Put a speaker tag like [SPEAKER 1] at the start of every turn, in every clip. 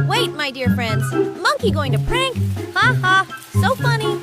[SPEAKER 1] Wait, my dear friends. Monkey going to prank? Ha ha, so funny.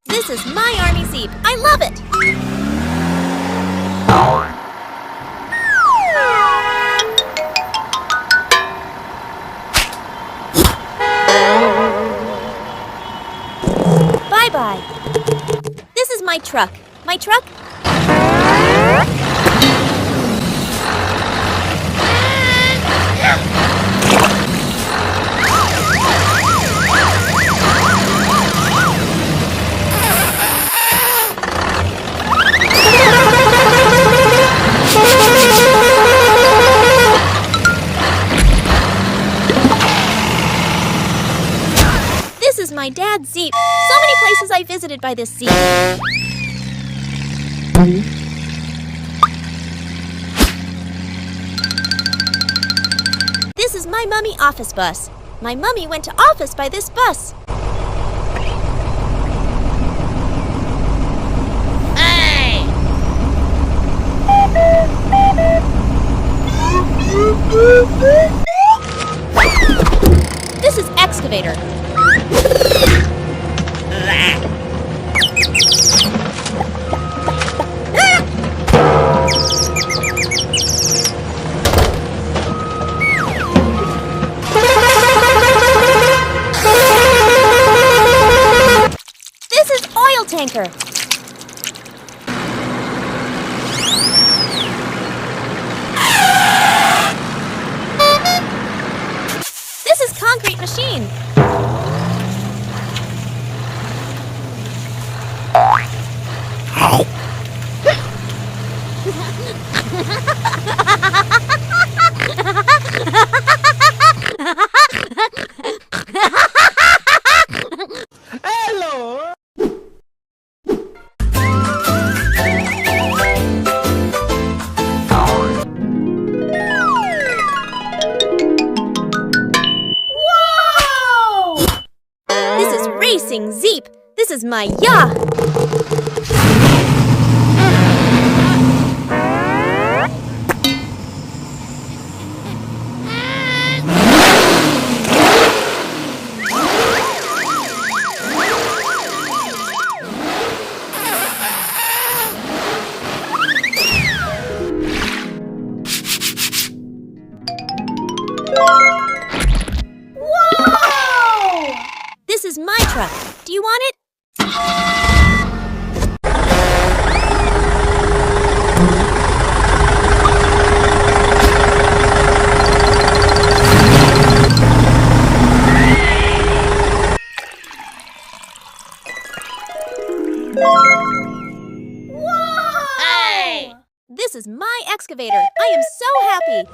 [SPEAKER 1] This is my army Zeep. I love it! Bye-bye. This is my truck. My truck? This is my dad's Zeep. So many places I visited by this Zeep. This is my mummy office bus. My mummy went to office by this bus. Hey! This is excavator. This is oil tanker. This is concrete machine.
[SPEAKER 2] Hello!
[SPEAKER 1] Whoa! This is racing Zeep. This is my yacht! Whoa! This is my truck. Do you want it? Whoa! Hey! This is my excavator. I am so happy.